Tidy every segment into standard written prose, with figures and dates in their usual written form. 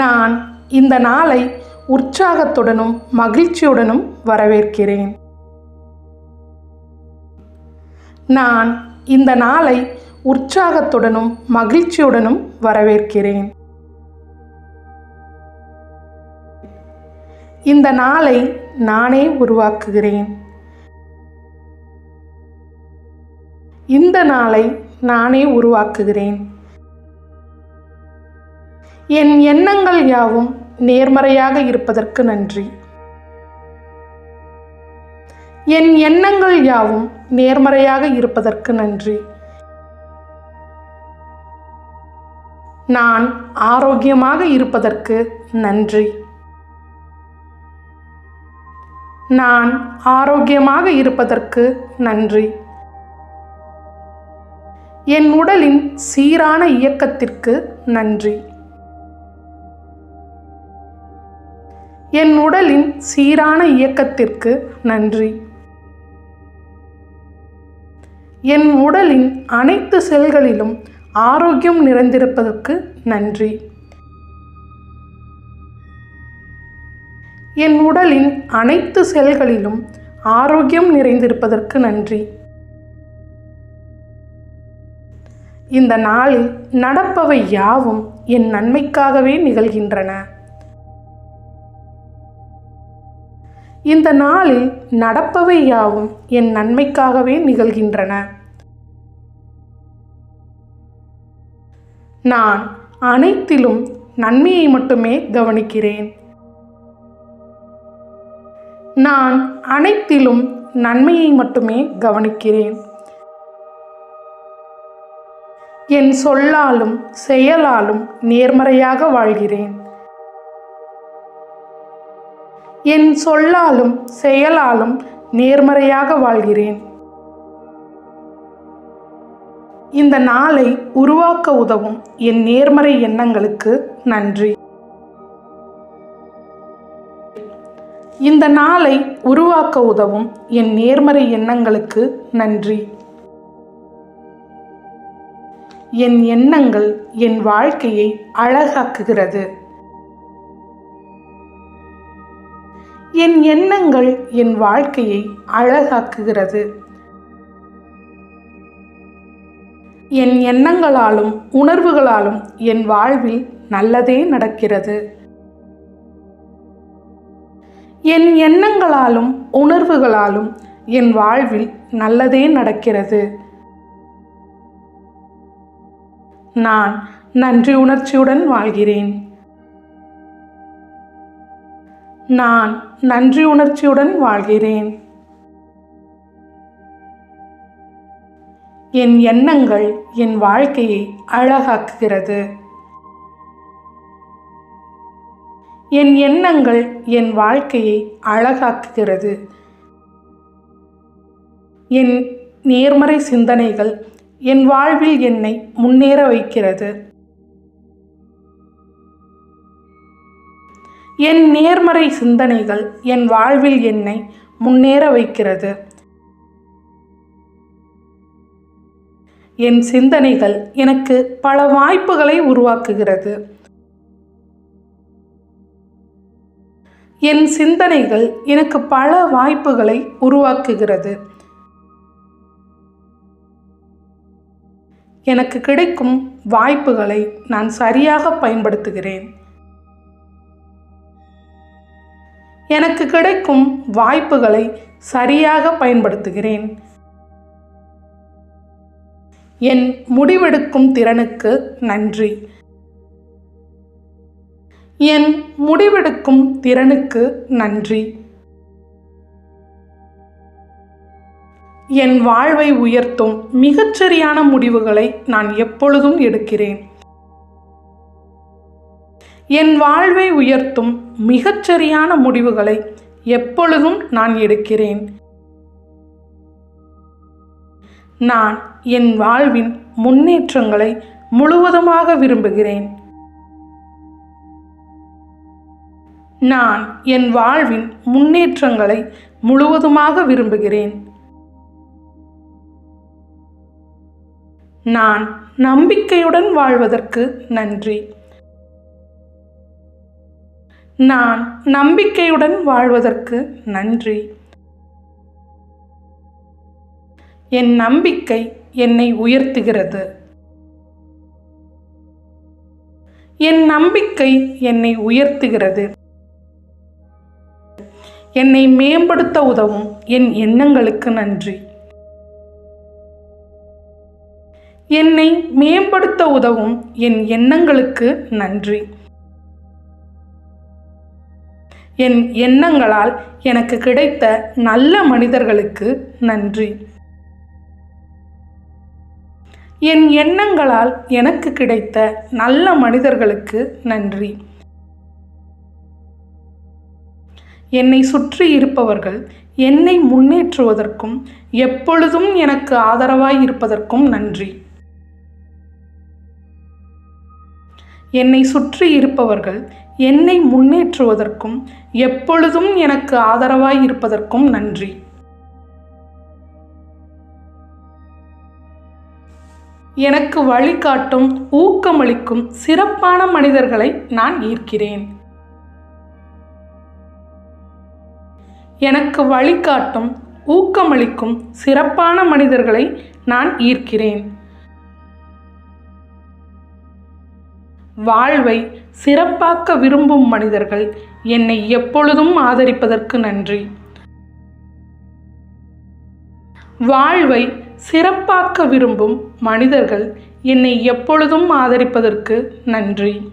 நான் இந்த நாளை உற்சாகத்துடனும் மகிழ்ச்சியுடனும் வரவேற்கிறேன். நான் இந்த நாளை உற்சாகத்துடனும் மகிழ்ச்சியுடனும் வரவேற்கிறேன். இந்த நாளை நானே உருவாக்குகிறேன். இந்த நாளை நானே உருவாக்குகிறேன். என் எண்ணங்கள் யாவும் நேர்மறையாக இருப்பதற்கு நன்றி. என் எண்ணங்கள் யாவும் நேர்மறையாக இருப்பதற்கு நன்றி. நான் ஆரோக்கியமாக இருப்பதற்கு நன்றி. நான் ஆரோக்கியமாக இருப்பதற்கு நன்றி. என் உடலின் சீரான இயக்கத்திற்கு நன்றி. என் உடலின் சீரான இயக்கத்திற்கு நன்றி. என் உடலின் அனைத்து செல்களிலும் ஆரோக்கியம் நிறைந்திருப்பதற்கு நன்றி. என் உடலின் அனைத்து செல்களிலும் ஆரோக்கியம் நிறைந்திருப்பதற்கு நன்றி. இந்த நாளில் நடப்பவை யாவும் என் நன்மைக்காகவே நிகழ்கின்றன. இந்த நாளில் நடப்பவை யாவும் என் நன்மைக்காகவே நிகழ்கின்றன. நான் அனைத்திலும் நன்மையை மட்டுமே கவனிக்கிறேன். நான் அனைத்திலும் நன்மையை மட்டுமே கவனிக்கிறேன். என் சொல்லாலும் செயலாலும் நேர்மறையாக வாழ்கிறேன். என் சொல்லாலும் செயலாலும் நேர்மறையாக வாழ்கிறேன். இந்த நாளை உருவாக்க உதவும் என் நேர்மறை எண்ணங்களுக்கு நன்றி. இந்த நாளை உருவாக்க உதவும் என் நேர்மறை எண்ணங்களுக்கு நன்றி. என் எண்ணங்கள் என் வாழ்க்கையை அழகாக்குகிறது. என் எண்ணங்கள் என் வாழ்க்கையை அழகாக்குகிறது. என் எண்ணங்களாலும் உணர்வுகளாலும் என் வாழ்வில் நல்லதே நடக்கிறது. என் எண்ணங்களாலும் உணர்வுகளாலும் என் வாழ்வில் நல்லதே நடக்கிறது. நான் நன்றி உணர்ச்சியுடன் வாழ்கிறேன். நான் நன்றி உணர்ச்சியுடன் வாழ்கிறேன். என் எண்ணங்கள் என் வாழ்க்கையை அழகாக்குகிறது. என் எண்ணங்கள் என் வாழ்க்கையை அழகாக்குகிறது. என் நேர்மறை சிந்தனைகள் என் வாழ்வில் என்னை முன்னேற வைக்கிறது. என் நேர்மறை சிந்தனைகள் என் வாழ்வில் என்னை முன்னேற வைக்கிறது. என் சிந்தனைகள் எனக்கு பல வாய்ப்புகளை உருவாக்குகிறது. என் சிந்தனைகள் எனக்கு பல வாய்ப்புகளை உருவாக்குகிறது. எனக்கு கிடைக்கும் வாய்ப்புகளை நான் சரியாக பயன்படுத்துகிறேன். எனக்கு கிடைக்கும் வாய்ப்புகளை சரியாக பயன்படுத்துகிறேன். என் முடிவெடுக்கும் திறனுக்கு நன்றி. என் முடிவெடுக்கும் திறனுக்கு நன்றி. என் வாழ்வை உயர்த்தும் மிகச்சரியான முடிவுகளை நான் எப்பொழுதும் எடுக்கிறேன். என் வாழ்வை உயர்த்தும் மிகச்சரியான முடிவுகளை எப்பொழுதும் நான் எடுக்கிறேன். நான் என் வாழ்வின் முன்னேற்றங்களை முழுவதுமாக விரும்புகிறேன். நான் என் வாழ்வின் முன்னேற்றங்களை முழுவதுமாக விரும்புகிறேன். நான் நம்பிக்கையுடன் வாழ்வதற்கு நன்றி. நான் நம்பிக்கையுடன் வாழ்வதற்கு நன்றி. என் நம்பிக்கை என்னை உயர்த்துகிறது. என் நம்பிக்கை என்னை உயர்த்துகிறது. என்னை மேம்படுத்த உதவும் என் எண்ணங்களுக்கு நன்றி. என்னை மேம்படுத்த உதவும் என் எண்ணங்களுக்கு நன்றி. என் எண்ணங்களால் எனக்கு கிடைத்த நல்ல மனிதர்களுக்கு நன்றி. என் எண்ணங்களால் எனக்கு கிடைத்த நல்ல மனிதர்களுக்கு நன்றி. என்னை சுற்றி இருப்பவர்கள் என்னை முன்னேற்றுவதற்கும் எப்பொழுதும் எனக்கு ஆதரவாய் இருப்பதற்கும் நன்றி. என்னை சுற்றி இருப்பவர்கள் என்னை முன்னேற்றுவதற்கும் எப்பொழுதும் எனக்கு ஆதரவாய் இருப்பதற்கும் நன்றி. எனக்கு வழிகாட்டும் ஊக்கமளிக்கும் சிறப்பான மனிதர்களை நான் ஈர்க்கிறேன். எனக்கு வழிகாட்டும் ஊக்கமளிக்கும் சிறப்பான மனிதர்களை நான் ஈர்க்கிறேன். வாழ்வை சிறப்பாக்க விரும்பும் மனிதர்கள் என்னை எப்பொழுதும் ஆதரிப்பதற்கு நன்றி. வாழ்வை சிறப்பாக்க விரும்பும் மனிதர்கள் என்னை எப்பொழுதும் ஆதரிப்பதற்கு நன்றி.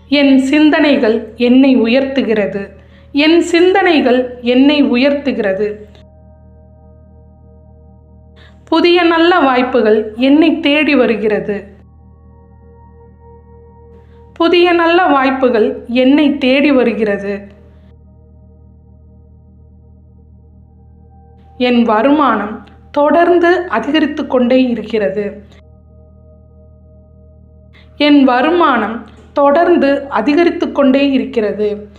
என் சிந்தனைகள் என்னை உயர்த்துகிறது. என் சிந்தனைகள் என்னை உயர்த்துகிறது. புதிய நல்ல வாய்ப்புகள் என்னை தேடி வருகிறது. புதிய நல்ல வாய்ப்புகள் என்னை தேடி வருகிறது. என் வருமானம் தொடர்ந்து அதிகரித்து கொண்டே இருக்கிறது. என் வருமானம் தொடர்ந்து அதிகரித்து கொண்டே இருக்கிறது.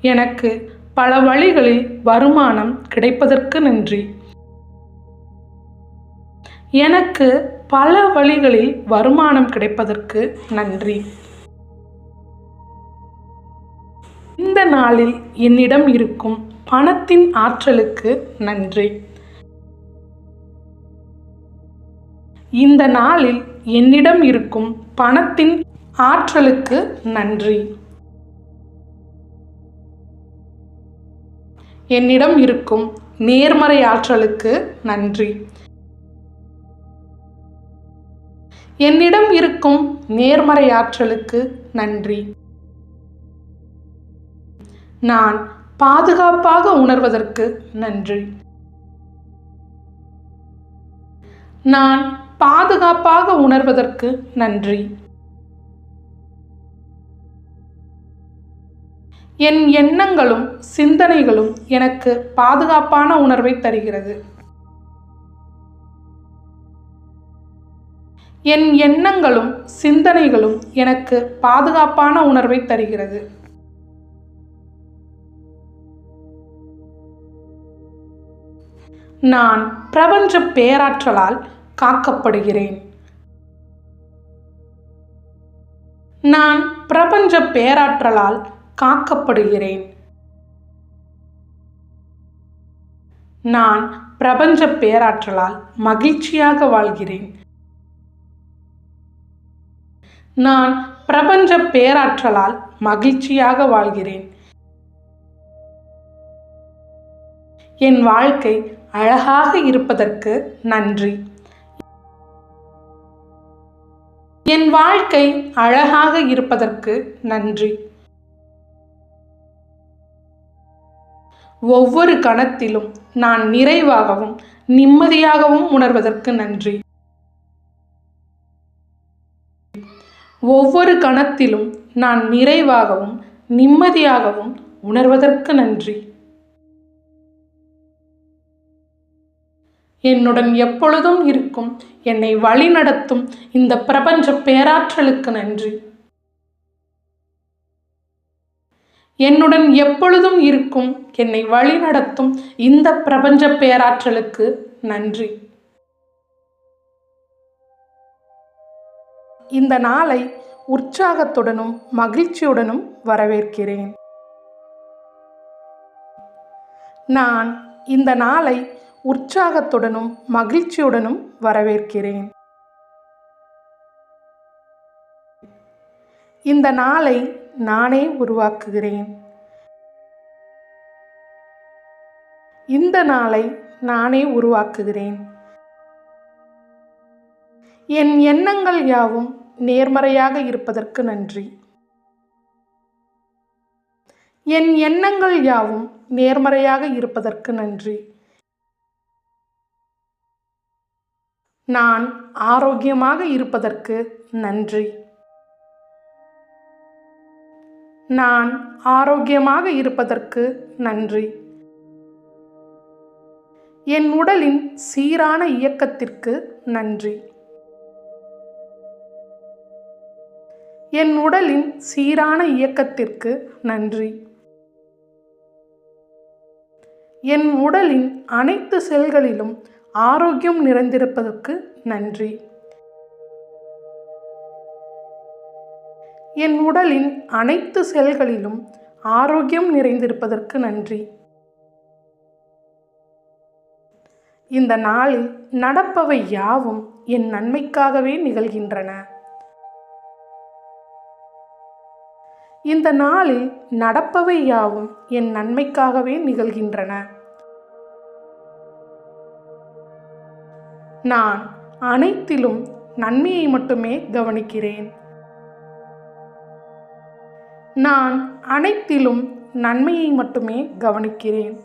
எனக்கு பல வழிகளில் வருமானம் கிடைப்பதற்கு நன்றி. எனக்கு பல வழிகளில் வருமானம் கிடைப்பதற்கு நன்றி. இந்த நாளில் என்னிடம் இருக்கும் பணத்தின் ஆற்றலுக்கு நன்றி. இந்த நாளில் என்னிடம் இருக்கும் பணத்தின் ஆற்றலுக்கு நன்றி. என்னிடம் இருக்கும் நேர்மறை ஆற்றலுக்கு நன்றி. என்னிடம் இருக்கும் நேர்மறை ஆற்றலுக்கு நன்றி. நான் பாதுகாப்பாக உணர்வதற்கு நன்றி. நான் பாதுகாப்பாக உணர்வதற்கு நன்றி. என் எண்ணங்களும் சிந்தனைகளும் எனக்கு பாதுகாப்பான உணர்வை தருகிறது. என் எண்ணங்களும் சிந்தனைகளும் எனக்கு பாதுகாப்பான உணர்வை தருகிறது. நான் பிரபஞ்ச பேராற்றலால் காக்கப்படுகிறேன். நான் பிரபஞ்ச பேராற்றலால் காக்கப்படுகிறேன். நான் பிரபஞ்ச பேராற்றலால் மகிழ்ச்சியாக வாழ்கிறேன். நான் பிரபஞ்ச பேராற்றலால் மகிழ்ச்சியாக வாழ்கிறேன். என் வாழ்க்கை அழகாக இருப்பதற்கு நன்றி. என் வாழ்க்கை அழகாக இருப்பதற்கு நன்றி. ஒவ்வொரு கணத்திலும் நான் நிறைவாகவும் நிம்மதியாகவும் உணர்வதற்கு நன்றி. ஒவ்வொரு கணத்திலும் நான் நிறைவாகவும் நிம்மதியாகவும் உணர்வதற்கு நன்றி. என்னுடன் எப்பொழுதும் இருக்கும் என்னை வழிநடத்தும் இந்த பிரபஞ்ச பேராற்றலுக்கு நன்றி. என்னுடன் எப்பொழுதும் இருக்கும் என்னை வழிநடத்தும் இந்த பிரபஞ்ச பேராற்றலுக்கு நன்றி. இந்த நாளை உற்சாகத்துடனும் மகிழ்ச்சியுடனும் வரவேற்கிறேன். நான் இந்த நாளை உற்சாகத்துடனும் மகிழ்ச்சியுடனும் வரவேற்கிறேன். இந்த நாளை நானே உருவாக்குகிறேன். இந்த நாளை நானே உருவாக்குகிறேன். என் எண்ணங்கள் யாவும் நேர்மறையாக இருப்பதற்கு நன்றி. என் எண்ணங்கள் யாவும் நேர்மறையாக இருப்பதற்கு நன்றி. நான் ஆரோக்கியமாக இருப்பதற்கு நன்றி. நான் ஆரோக்கியமாக இருப்பதற்கு நன்றி. என் உடலின் சீரான இயக்கத்திற்கு நன்றி. என் உடலின் சீரான இயக்கத்திற்கு நன்றி. என் உடலின் அனைத்து செல்களிலும் ஆரோக்கியம் நிறைந்திருப்பதற்கு நன்றி. என் உடலின் அனைத்து செல்களிலும் ஆரோக்கியம் நிறைந்திருப்பதற்கு நன்றி. இந்த நாளில் நடப்பவை யாவும் என் நன்மைக்காகவே நிகழ்கின்றன. இந்த நாளில் நடப்பவை யாவும் என் நன்மைக்காகவே நிகழ்கின்றன. நான் அனைத்திலும் நன்மையை மட்டுமே கவனிக்கிறேன். நான் அனைத்திலும் நன்மையை மட்டுமே கவனிக்கிறேன்.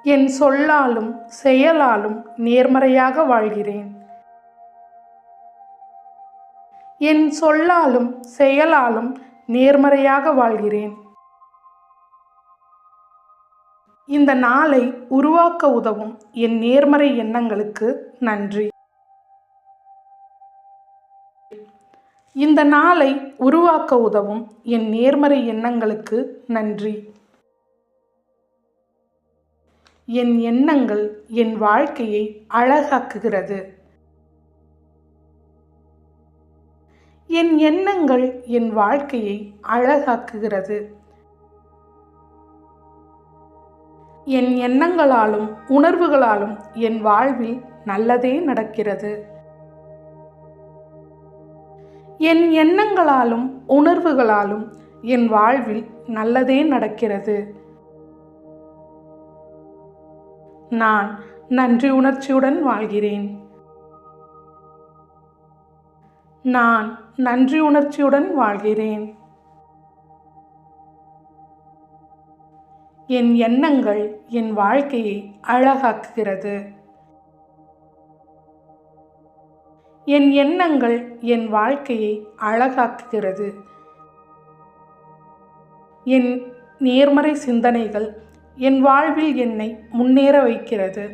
என் சொல்லாலும் செயலாலும் நேர்மறையாக வாழ்கிறேன். என் சொல்லாலும் செயலாலும் நேர்மறையாக வாழ்கிறேன். இந்த நாளை உருவாக்க உதவும் என் நேர்மறை எண்ணங்களுக்கு நன்றி. இந்த நாளை உருவாக்க உதவும் என் நேர்மறை எண்ணங்களுக்கு நன்றி. என் எண்ணங்கள் என் வாழ்க்கையை அழகாக்குகிறது. என் எண்ணங்கள் என் வாழ்க்கையை அழகாக்குகிறது. என் எண்ணங்களாலும் உணர்வுகளாலும் என் வாழ்வில் நல்லதே நடக்கிறது. என் எண்ணங்களாலும் உணர்வுகளாலும் என் வாழ்வில் நல்லதே நடக்கிறது. நான் நன்றி உணர்ச்சியுடன் வாழ்கிறேன். நான் நன்றி உணர்ச்சியுடன் வாழ்கிறேன். என் எண்ணங்கள் என் வாழ்க்கையை அழகாக்குகிறது. என் எண்ணங்கள் என் வாழ்க்கையை அழகாக்குகிறது. என் நேர்மறை சிந்தனைகள் என் வாழ்வில் என்னை முன்னேற வைக்கிறது.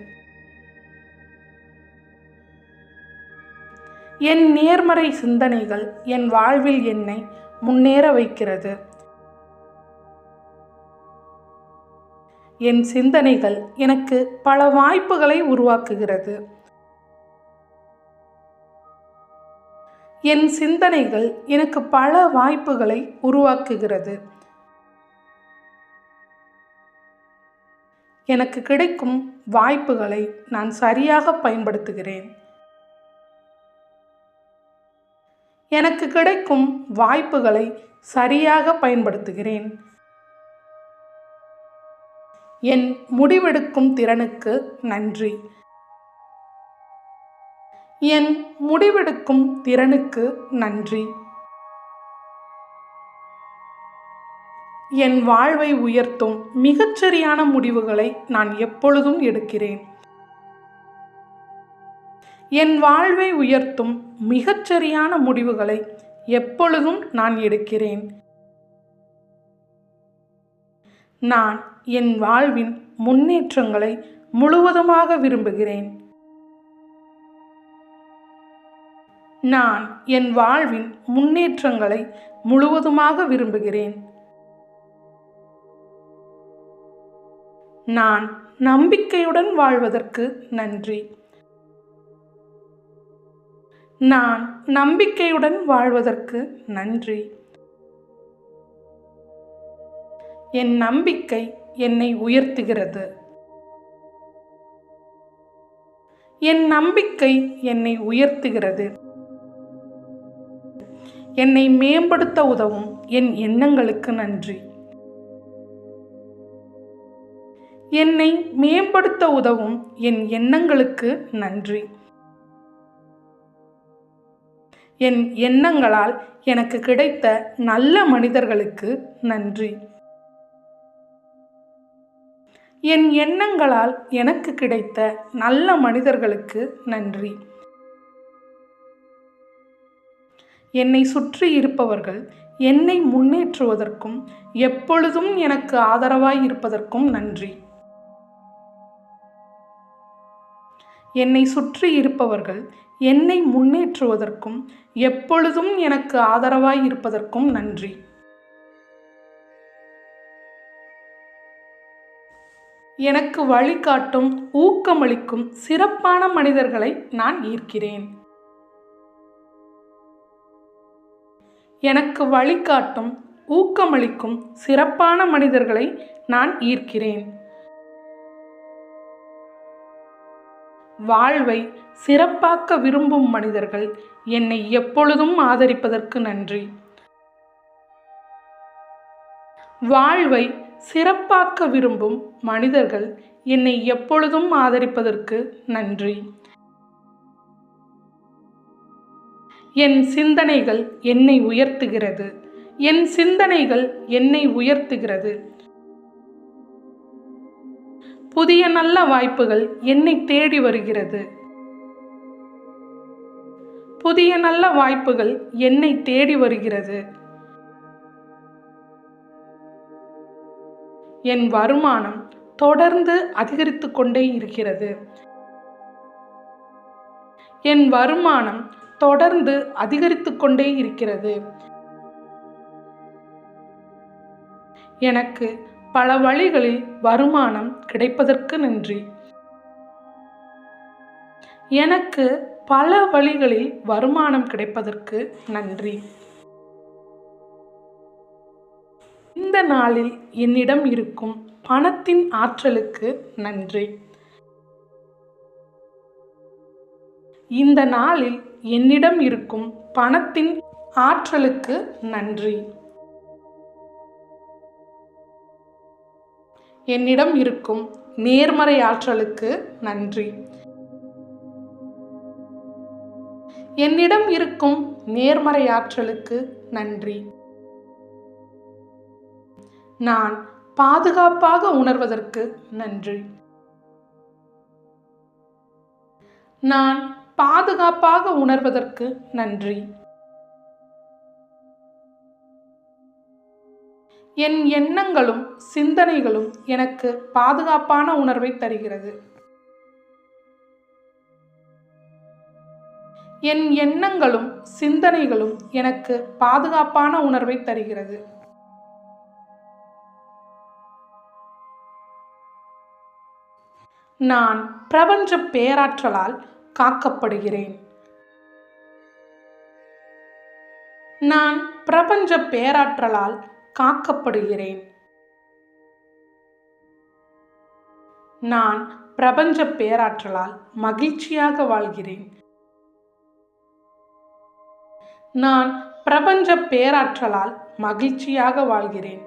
என் நேர்மறை சிந்தனைகள் என் வாழ்வில் என்னை முன்னேற வைக்கிறது. என் சிந்தனைகள் எனக்கு பல வாய்ப்புகளை உருவாக்குகிறது. என் சிந்தனைகள் எனக்கு பல வாய்ப்புகளை உருவாக்குகிறது. எனக்கு கிடைக்கும் வாய்ப்புகளை நான் சரியாக பயன்படுத்துகிறேன். எனக்கு கிடைக்கும் வாய்ப்புகளை சரியாக பயன்படுத்துகிறேன். என் முடிவெடுக்கும் திறனுக்கு நன்றி. என் முடிவெடுக்கும் திறனுக்கு நன்றி. என் வாழ்வை உயர்த்தும் மிகச்சரியான முடிவுகளை நான் எப்பொழுதும் எடுக்கிறேன். என் வாழ்வை உயர்த்தும் மிகச்சரியான முடிவுகளை எப்பொழுதும் நான் எடுக்கிறேன். நான் என் வாழ்வின் முன்னேற்றங்களை முழுவதுமாக விரும்புகிறேன். நான் என் வாழ்வின் முன்னேற்றங்களை முழுவதுமாக விரும்புகிறேன். நான் நம்பிக்கையுடன் வாழ்வதற்கு நன்றி. நான் நம்பிக்கையுடன் வாழ்வதற்கு நன்றி. என் நம்பிக்கை என்னை உயர்த்துகிறது. என் நம்பிக்கை என்னை உயர்த்துகிறது. என்னை மேம்படுத்த உதவும் என் எண்ணங்களுக்கு நன்றி. என்னை மேம்படுத்த உதவும் என் எண்ணங்களுக்கு நன்றி. என் எண்ணங்களால் எனக்கு கிடைத்த நல்ல மனிதர்களுக்கு நன்றி. என் எண்ணங்களால் எனக்கு கிடைத்த நல்ல மனிதர்களுக்கு நன்றி. என்னை சுற்றி இருப்பவர்கள் என்னை முன்னேற்றுவதற்கும் எப்பொழுதும் எனக்கு ஆதரவாய் இருப்பதற்கும் நன்றி. என்னை சுற்றி இருப்பவர்கள் என்னை முன்னேற்றுவதற்கும் எப்பொழுதும் எனக்கு ஆதரவாய் இருப்பதற்கும் நன்றி. எனக்கு வழிகாட்டும் ஊக்கமளிக்கும் சிறப்பான மனிதர்களை நான் ஈர்க்கிறேன். எனக்கு வழிகாட்டும் ஊக்கமளிக்கும் சிறப்பான மனிதர்களை நான் ஈர்க்கிறேன். வாழ்வை சிறப்பாக்க விரும்பும் மனிதர்கள் என்னை எப்பொழுதும் ஆதரிப்பதற்கு நன்றி. வாழ்வை சிறப்பாக்க விரும்பும் மனிதர்கள் என்னை எப்பொழுதும் ஆதரிப்பதற்கு நன்றி. என் சிந்தனைகள் என்னை உயர்த்துகிறது. என் சிந்தனைகள் என்னை உயர்த்துகிறது. புதிய நல்ல வாய்ப்புகள் என்னை தேடி வருகிறது. புதிய நல்ல வாய்ப்புகள் என்னை தேடி வருகிறது. என் வருமானம் தொடர்ந்து அதிகரித்து கொண்டே இருக்கிறது. என் வருமானம் தொடர்ந்து அதிகரித்து கொண்டே இருக்கிறது. எனக்கு பல வழிகளில் வருமானம் கிடைப்பதற்கு நன்றி. எனக்கு பல வழிகளில் வருமானம் கிடைப்பதற்கு நன்றி. இந்த நாளில் என்னிடம் இருக்கும் பணத்தின் ஆற்றலுக்கு நன்றி. இந்த நாளில் என்னிடம் இருக்கும் பணத்தின் ஆற்றலுக்கு நன்றி. என்னிடம் இருக்கும் நேர்மறை ஆற்றலுக்கு நன்றி. என்னிடம் இருக்கும் நேர்மறை ஆற்றலுக்கு நன்றி. நான் பாதுகாப்பாக உணர்வதற்கு நன்றி. நான் பாதுகாப்பாக உணர்வதற்கு நன்றி. என் எண்ணங்களும் சிந்தனைகளும் எனக்கு பாதுகாப்பான உணர்வை தருகிறது. என் எண்ணங்களும் சிந்தனைகளும் எனக்கு பாதுகாப்பான உணர்வை தருகிறது. நான் பிரபஞ்ச பேராற்றலால் காக்கப்படுகிறேன். நான் பிரபஞ்ச பேராற்றலால் காக்கப்படுகிறேன். நான் பிரபஞ்ச பேராற்றலால் மகிழ்ச்சியாக வாழ்கிறேன். நான் பிரபஞ்ச பேராற்றலால் மகிழ்ச்சியாக வாழ்கிறேன்.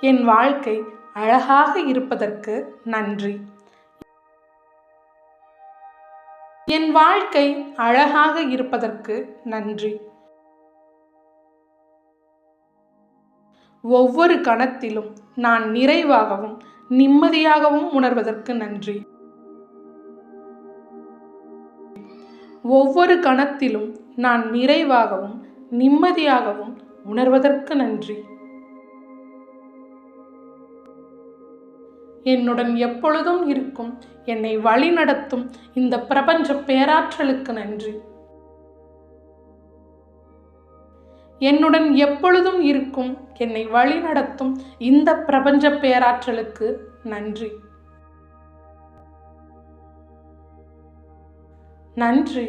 என் வாழ்க்கை அழகாக இருப்பதற்கு நன்றி. என் வாழ்க்கை அழகாக இருப்பதற்கு நன்றி. ஒவ்வொரு கணத்திலும் நான் நிறைவாகவும் நிம்மதியாகவும் உணர்வதற்கு நன்றி. ஒவ்வொரு கணத்திலும் நான் நிறைவாகவும் நிம்மதியாகவும் உணர்வதற்கு நன்றி. என்னுடன் எப்பொழுதும் இருக்கும் என்னை வழிநடத்தும் இந்த பிரபஞ்ச பேராற்றலுக்கு நன்றி. என்னுடன் எப்பொழுதும் இருக்கும் என்னை வழிநடத்தும் இந்த பிரபஞ்ச பேராற்றலுக்கு நன்றி. நன்றி.